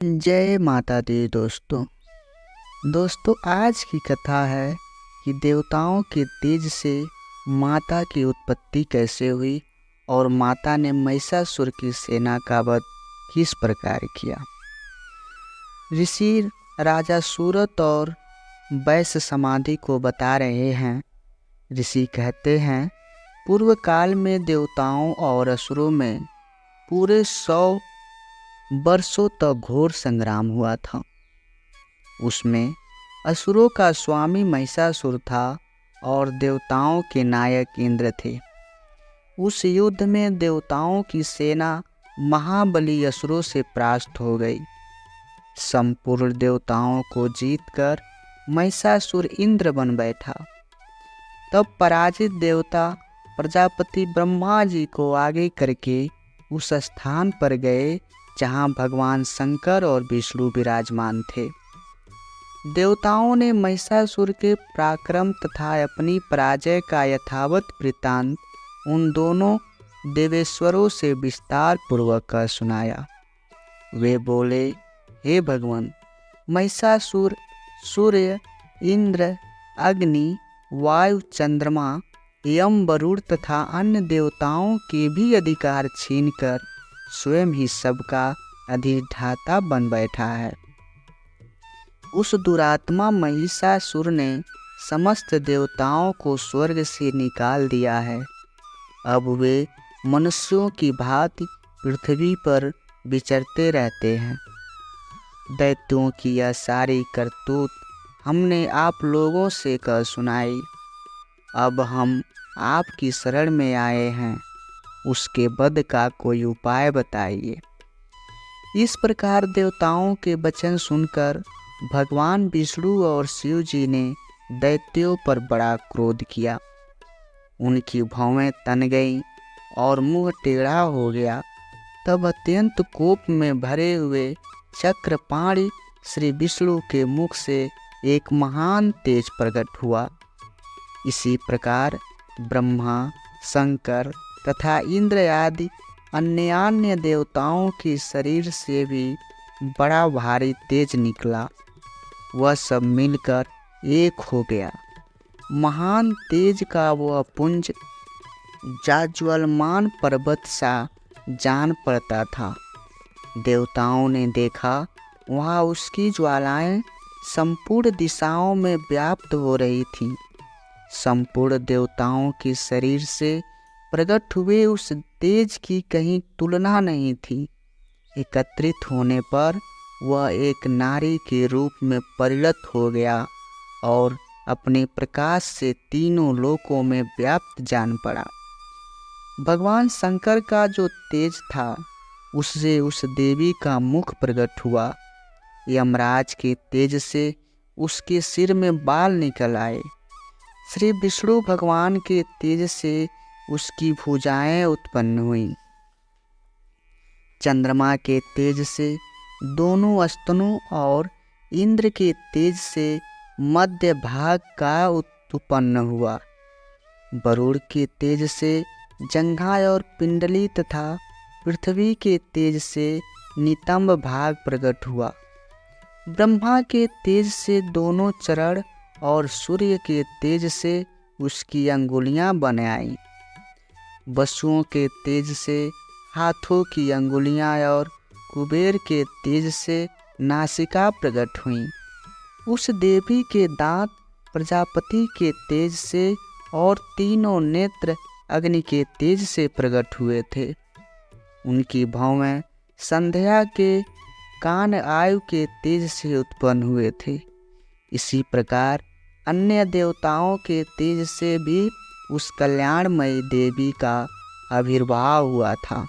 जय माता दी दोस्तों। आज की कथा है कि देवताओं के तेज से माता की उत्पत्ति कैसे हुई और माता ने महिषासुर की सेना का वध किस प्रकार किया। ऋषि राजा सूरत और वैश्य समाधि को बता रहे हैं। ऋषि कहते हैं, पूर्व काल में देवताओं और असुरों में पूरे 100 वर्षों तक घोर संग्राम हुआ था। उसमें असुरों का स्वामी महिषासुर था और देवताओं के नायक इंद्र थे। उस युद्ध में देवताओं की सेना महाबली असुरों से परास्त हो गई। संपूर्ण देवताओं को जीतकर महिषासुर इंद्र बन बैठा। तब पराजित देवता प्रजापति ब्रह्मा जी को आगे करके उस स्थान पर गए जहाँ भगवान शंकर और विष्णु विराजमान थे। देवताओं ने महिषासुर के पराक्रम तथा अपनी पराजय का यथावत वृत्तांत उन दोनों देवेश्वरों से विस्तार पूर्वक सुनाया। वे बोले, हे भगवान, महिषासुर सूर्य, इंद्र, अग्नि, वायु, चंद्रमा, यम, वरुण तथा अन्य देवताओं के भी अधिकार छीनकर स्वयं ही सबका अधिष्ठाता बन बैठा है। उस दुरात्मा महिषासुर ने समस्त देवताओं को स्वर्ग से निकाल दिया है। अब वे मनुष्यों की भांति पृथ्वी पर विचरते रहते हैं। दैत्यों की यह सारी करतूत हमने आप लोगों से कह सुनाई। अब हम आपकी शरण में आए हैं, उसके वध का कोई उपाय बताइए। इस प्रकार देवताओं के वचन सुनकर भगवान विष्णु और शिव जी ने दैत्यों पर बड़ा क्रोध किया। उनकी भौहें तन गईं और मुंह टेढ़ा हो गया। तब अत्यंत कोप में भरे हुए चक्रपाणि श्री विष्णु के मुख से एक महान तेज प्रकट हुआ। इसी प्रकार ब्रह्मा, शंकर तथा इंद्र आदि अन्य देवताओं के शरीर से भी बड़ा भारी तेज निकला। वह सब मिलकर एक हो गया। महान तेज का वह पुंज जाज्वल्यमान पर्वत सा जान पड़ता था। देवताओं ने देखा, वहाँ उसकी ज्वालाएं संपूर्ण दिशाओं में व्याप्त हो रही थीं। संपूर्ण देवताओं के शरीर से प्रकट हुए उस तेज की कहीं तुलना नहीं थी। एकत्रित होने पर वह एक नारी के रूप में परिणत हो गया और अपने प्रकाश से तीनों लोकों में व्याप्त जान पड़ा। भगवान शंकर का जो तेज था, उससे उस देवी का मुख प्रकट हुआ। यमराज के तेज से उसके सिर में बाल निकल आए। श्री विष्णु भगवान के तेज से उसकी भुजाएं उत्पन्न हुईं। चंद्रमा के तेज से दोनों स्तनों और इंद्र के तेज से मध्य भाग का उत्पन्न हुआ। वरुण के तेज से जंघा और पिंडली तथा पृथ्वी के तेज से नितंब भाग प्रकट हुआ। ब्रह्मा के तेज से दोनों चरण और सूर्य के तेज से उसकी अंगुलियां बन आईं। वसुओं के तेज से हाथों की अंगुलियां और कुबेर के तेज से नासिका प्रकट हुईं। उस देवी के दांत प्रजापति के तेज से और तीनों नेत्र अग्नि के तेज से प्रकट हुए थे। उनकी भौहें संध्या के कान आयु के तेज से उत्पन्न हुए थे। इसी प्रकार अन्य देवताओं के तेज से भी उस कल्याणमयी देवी का आविर्भाव हुआ था।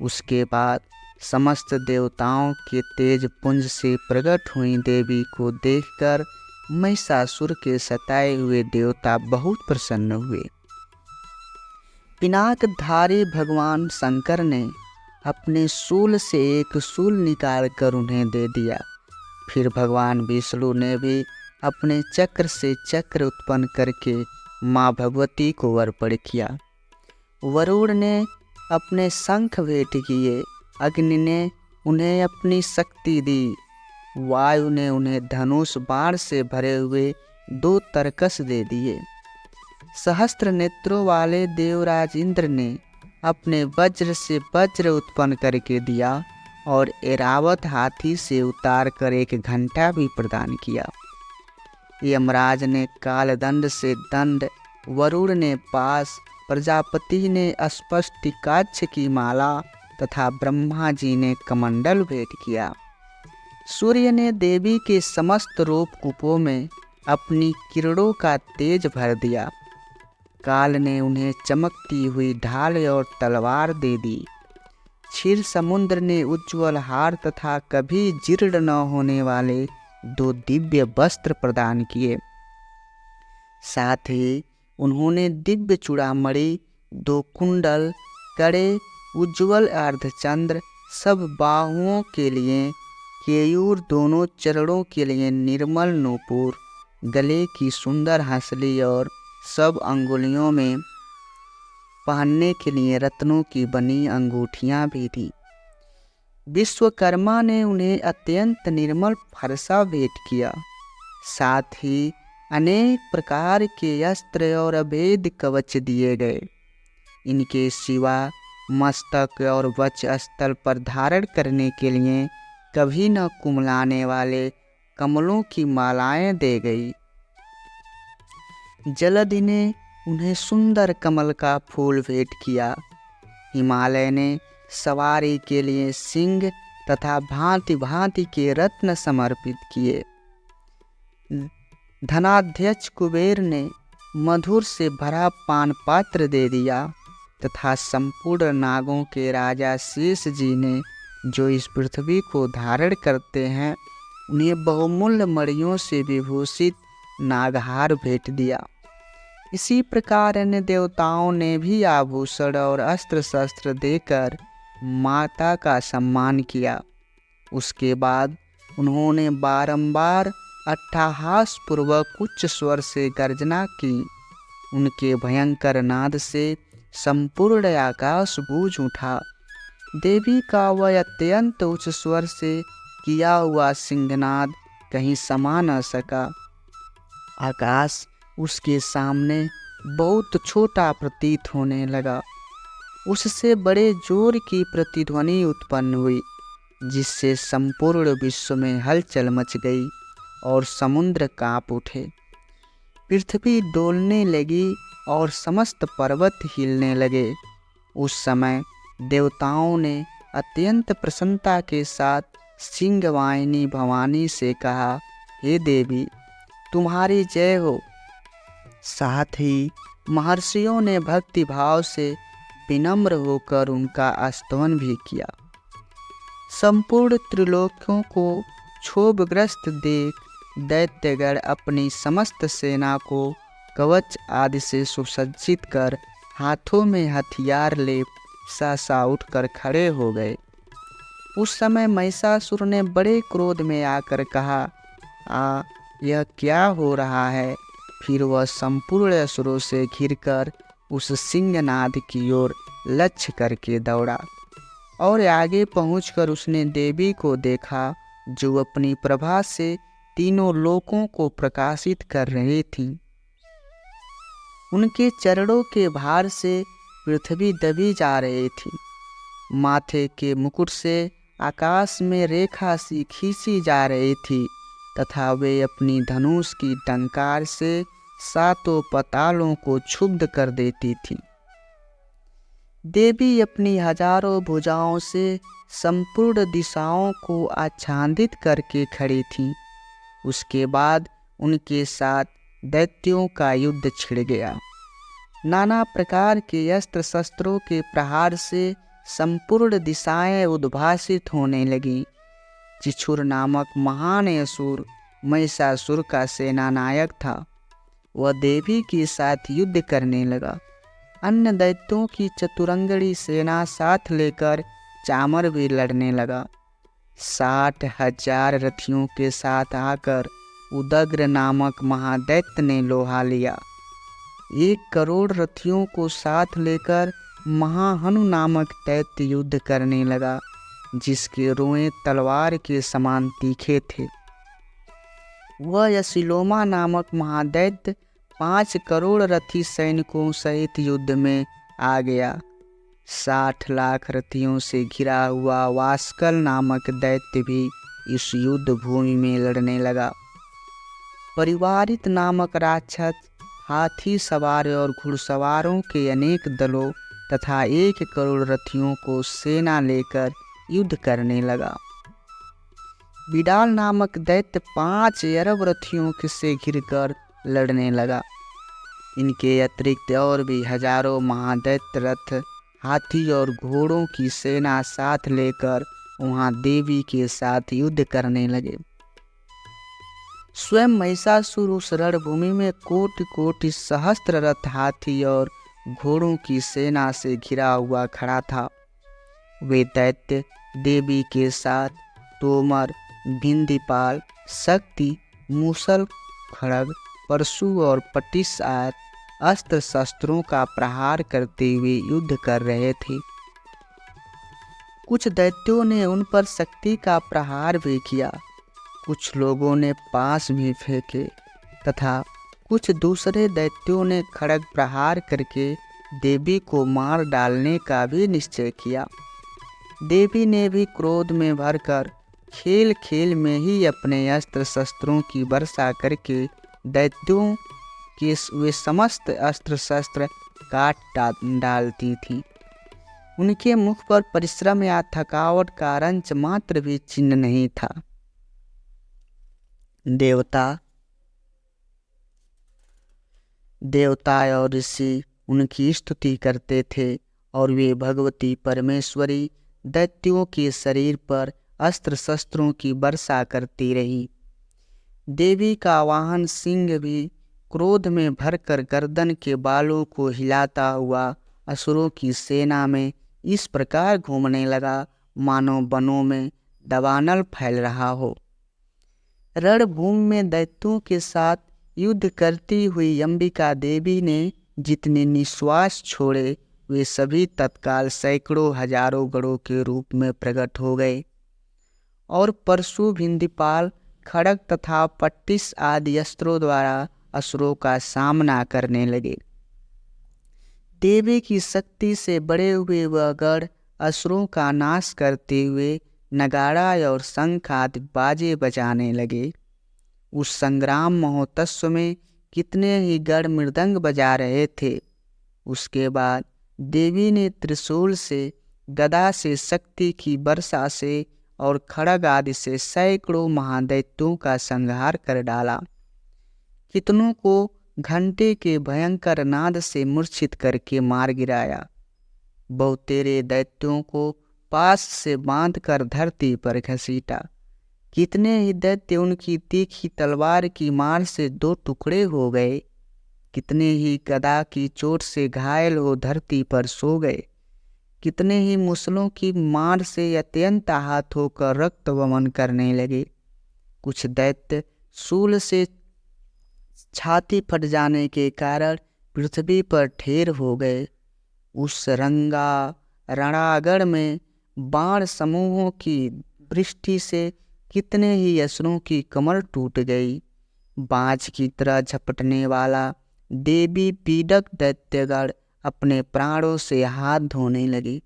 उसके बाद समस्त देवताओं के तेज पुंज से प्रकट हुई देवी को देखकर महिषासुर के सताए हुए देवता बहुत प्रसन्न हुए। पिनाकधारी भगवान शंकर ने अपने शूल से एक शूल निकाल कर उन्हें दे दिया। फिर भगवान विष्णु ने भी अपने चक्र से चक्र उत्पन्न करके माँ भगवती को अर्पण किया। वरुण ने अपने शंख भेंट किए, अग्नि ने उन्हें अपनी शक्ति दी। वायु ने उन्हें धनुष बाण से भरे हुए 2 तरकस दे दिए। सहस्त्र नेत्रों वाले देवराज इंद्र ने अपने वज्र से वज्र उत्पन्न करके दिया और ऐरावत हाथी से उतार कर 1 घंटा भी प्रदान किया। यमराज ने कालदंड से दंड, वरुण ने पास, प्रजापति ने अस्पष्टिकाक्ष की माला तथा ब्रह्मा जी ने कमंडल भेंट किया। सूर्य ने देवी के समस्त रोपकूपों में अपनी किरणों का तेज भर दिया। काल ने उन्हें चमकती हुई ढाल और तलवार दे दी। क्षीर समुद्र ने उज्ज्वल हार तथा कभी जीर्ण न होने वाले 2 दिव्य वस्त्र प्रदान किए। साथ ही उन्होंने दिव्य चूड़ामणि, 2 कुंडल, कड़े, उज्ज्वल अर्धचंद्र, सब बाहुओं के लिए केयूर, दोनों चरणों के लिए निर्मल नूपुर, गले की सुंदर हंसली और सब अंगुलियों में पहनने के लिए रत्नों की बनी अंगूठियां भी दी। विश्वकर्मा ने उन्हें अत्यंत निर्मल फरसा भेंट किया। साथ ही अनेक प्रकार के अस्त्र और अभेद कवच दिए गए। इनके सिवा मस्तक और वक्ष स्थल पर धारण करने के लिए कभी न कुमलाने वाले कमलों की मालाएं दे गई। जलधि ने उन्हें सुंदर कमल का फूल भेंट किया। हिमालय ने सवारी के लिए सिंह तथा भांति भांति के रत्न समर्पित किए। धनाध्यक्ष कुबेर ने मधुर से भरा पान पात्र दे दिया तथा संपूर्ण नागों के राजा शेष जी ने, जो इस पृथ्वी को धारण करते हैं, उन्हें बहुमूल्य मणियों से विभूषित नागहार भेंट दिया। इसी प्रकार अन्य देवताओं ने भी आभूषण और अस्त्र शस्त्र देकर माता का सम्मान किया। उसके बाद उन्होंने बारंबार अट्टहास पूर्वक उच्च स्वर से गर्जना की। उनके भयंकर नाद से संपूर्ण आकाश गूंज उठा। देवी का वह अत्यंत उच्च स्वर से किया हुआ सिंहनाद कहीं समा न सका। आकाश उसके सामने बहुत छोटा प्रतीत होने लगा। उससे बड़े जोर की प्रतिध्वनि उत्पन्न हुई, जिससे संपूर्ण विश्व में हलचल मच गई और समुद्र कांप उठे। पृथ्वी डोलने लगी और समस्त पर्वत हिलने लगे। उस समय देवताओं ने अत्यंत प्रसन्नता के साथ सिंहवाहिनी भवानी से कहा, हे देवी, तुम्हारी जय हो। साथ ही महर्षियों ने भक्ति भाव से विनम्र होकर उनका स्तवन भी किया। संपूर्ण त्रिलोकियों को क्षोभग्रस्त देख दैत्यगण अपनी समस्त सेना को कवच आदि से सुसज्जित कर हाथों में हथियार ले सासा उठकर खड़े हो गए। उस समय महिषासुर ने बड़े क्रोध में आकर कहा, यह क्या हो रहा है? फिर वह संपूर्ण असुरों से घिरकर उस सिंहनाद की ओर लक्ष्य करके दौड़ा और आगे पहुंचकर उसने देवी को देखा, जो अपनी प्रभा से तीनों लोकों को प्रकाशित कर रही थी। उनके चरणों के भार से पृथ्वी दबी जा रही थी। माथे के मुकुट से आकाश में रेखा सी खींची जा रही थी तथा वे अपनी धनुष की टंकार से 7 पातालों को क्षुब्ध कर देती थी। देवी अपनी हजारों भुजाओं से संपूर्ण दिशाओं को आच्छादित करके खड़ी थी। उसके बाद उनके साथ दैत्यों का युद्ध छिड़ गया। नाना प्रकार के अस्त्र शस्त्रों के प्रहार से संपूर्ण दिशाएं उद्भासित होने लगीं। चिछुर नामक महान असुर महिषासुर का सेनानायक था। वह देवी के साथ युद्ध करने लगा। अन्य दैत्यों की चतुरंगड़ी सेना साथ लेकर चामर भी लड़ने लगा। 60,000 रथियों के साथ आकर उदग्र नामक महादैत्य ने लोहा लिया। 1 करोड़ रथियों को साथ लेकर महाहनु नामक दैत्य युद्ध करने लगा। जिसके रोएं तलवार के समान तीखे थे। वह यशिलोमा नामक महादैत्य 5 करोड़ रथी सैनिकों सहित युद्ध में आ गया। 60 लाख रथियों से घिरा हुआ वास्कल नामक दैत्य भी इस युद्ध भूमि में लड़ने लगा। परिवारित नामक राक्षस हाथी सवार और घुड़सवारों के अनेक दलों तथा 1 करोड़ रथियों को सेना लेकर युद्ध करने लगा। बिडाल नामक दैत्य 5 अरब रथियों से घिरकर लड़ने लगा। इनके अतिरिक्त और भी हजारों महादैत्य रथ, हाथी और घोड़ों की सेना साथ लेकर वहां देवी के साथ युद्ध करने लगे। स्वयं महिषासुर उस रणभूमि में कोटि कोटि सहस्त्र रथ, हाथी और घोड़ों की सेना से घिरा हुआ खड़ा था। वे दैत्य देवी के साथ तोमर, भिंदीपाल, शक्ति, मूसल, खड़ग, परशु और पटिश आदि अस्त्र शस्त्रों का प्रहार करते हुए युद्ध कर रहे थे। कुछ दैत्यों ने उन पर शक्ति का प्रहार भी किया, कुछ लोगों ने पास भी फेंके तथा कुछ दूसरे दैत्यों ने खड़ग प्रहार करके देवी को मार डालने का भी निश्चय किया। देवी ने भी क्रोध में भरकर खेल खेल में ही अपने अस्त्र शस्त्रों की वर्षा करके दैत्यों के वे समस्त अस्त्र शस्त्र काट डालती थी। उनके मुख पर परिश्रम या थकावट का रंच मात्र भी चिन्ह नहीं था। देवता और ऋषि उनकी स्तुति करते थे और वे भगवती परमेश्वरी दैत्यों के शरीर पर अस्त्र शस्त्रों की वर्षा करती रही। देवी का वाहन सिंह भी क्रोध में भरकर गर्दन के बालों को हिलाता हुआ असुरों की सेना में इस प्रकार घूमने लगा मानो वनों में दावानल फैल रहा हो। रणभूमि में दैत्यों के साथ युद्ध करती हुई अंबिका देवी ने जितने निश्वास छोड़े वे सभी तत्काल सैकड़ों हजारों गणों के रूप में प्रकट हो गए और परशु, भिंदीपाल, खड़ग तथा पट्टिस आदि अस्त्रों द्वारा असुरों का सामना करने लगे। देवी की शक्ति से बड़े हुए वह गण असुरों का नाश करते हुए नगाड़ा और शंख आदि बाजे बजाने लगे। उस संग्राम महोत्सव में कितने ही गण मृदंग बजा रहे थे। उसके बाद देवी ने त्रिशूल से, गदा से, शक्ति की वर्षा से और खड़ग आदि से सैकड़ों महादैत्यों का संहार कर डाला। कितनों को घंटे के भयंकर नाद से मूर्छित करके मार गिराया। बहुतेरे दैत्यों को पास से बांधकर धरती पर घसीटा। कितने ही दैत्य उनकी तीखी तलवार की मार से 2 टुकड़े हो गए। कितने ही गदा की चोट से घायल हो धरती पर सो गए। कितने ही मुसलों की मार से अत्यंत आहत होकर रक्त वमन करने लगे। कुछ दैत्य शूल से छाती फट जाने के कारण पृथ्वी पर ढेर हो गए। उस रणागढ़ में बाण समूहों की वृष्टि से कितने ही असुरों की कमर टूट गई। बाज की तरह झपटने वाला देवी पीड़क दैत्यगण अपने प्राणों से हाथ धोने लगे।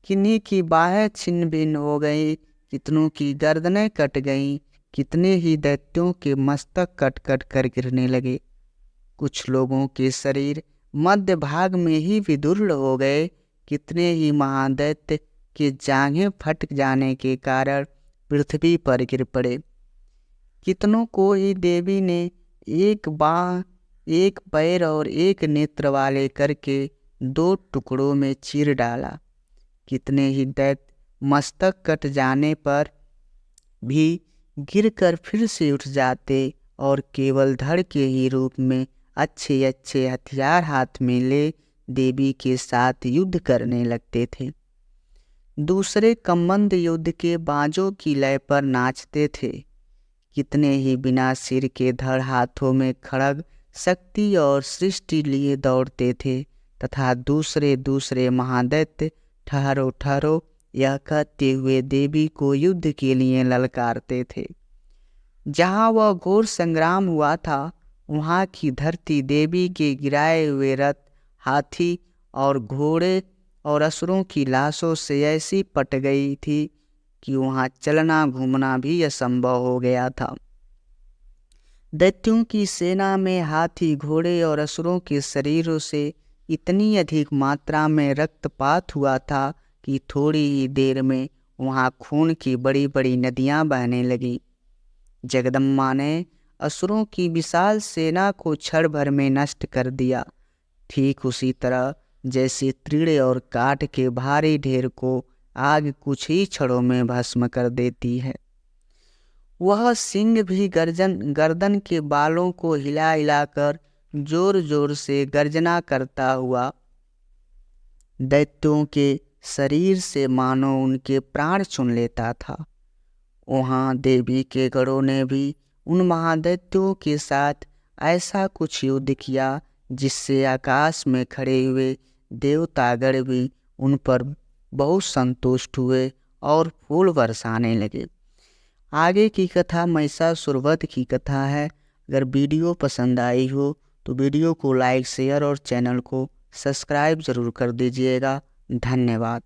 किन्हीं की बाहें छिन्न भिन्न हो गई, कितनों की गर्दनें कट गईं, कितने ही दैत्यों के मस्तक कट कट कर गिरने लगे। कुछ लोगों के शरीर मध्य भाग में ही विदुर्ण हो गए। कितने ही महादैत्य के जांघें फट जाने के कारण पृथ्वी पर गिर पड़े। कितनों को ही देवी ने एक बाह, एक पैर और एक नेत्र वाले करके 2 टुकड़ों में चीर डाला। कितने ही दैत्य मस्तक कट जाने पर भी गिरकर फिर से उठ जाते और केवल धड़ के ही रूप में अच्छे अच्छे हथियार हाथ में ले देवी के साथ युद्ध करने लगते थे। दूसरे कम्बंद युद्ध के बाजों की लय पर नाचते थे। कितने ही बिना सिर के धड़ हाथों में खड़ग, शक्ति और सृष्टि लिए दौड़ते थे तथा दूसरे दूसरे महादैत्य ठहरो ठहरो यह कहते हुए देवी को युद्ध के लिए ललकारते थे। जहाँ वह घोर संग्राम हुआ था वहाँ की धरती देवी के गिराए हुए रथ, हाथी और घोड़े और असुरों की लाशों से ऐसी पट गई थी कि वहाँ चलना घूमना भी असंभव हो गया था। दैत्यों की सेना में हाथी, घोड़े और असुरों के शरीरों से इतनी अधिक मात्रा में रक्तपात हुआ था कि थोड़ी ही देर में वहाँ खून की बड़ी बड़ी नदियाँ बहने लगीं। जगदम्बा ने असुरों की विशाल सेना को क्षण भर में नष्ट कर दिया, ठीक उसी तरह जैसे तृण और काठ के भारी ढेर को आग कुछ ही क्षणों में भस्म कर देती है। वह सिंह भी गर्दन के बालों को हिला हिलाकर जोर जोर से गर्जना करता हुआ दैत्यों के शरीर से मानो उनके प्राण छीन लेता था। वहाँ देवी के गणों ने भी उन महादैत्यों के साथ ऐसा कुछ युद्ध किया जिससे आकाश में खड़े हुए देवतागण भी उन पर बहुत संतुष्ट हुए और फूल बरसाने लगे। आगे की कथा महिषासुरवध की कथा है। अगर वीडियो पसंद आई हो तो वीडियो को लाइक, शेयर और चैनल को सब्सक्राइब ज़रूर कर दीजिएगा। धन्यवाद।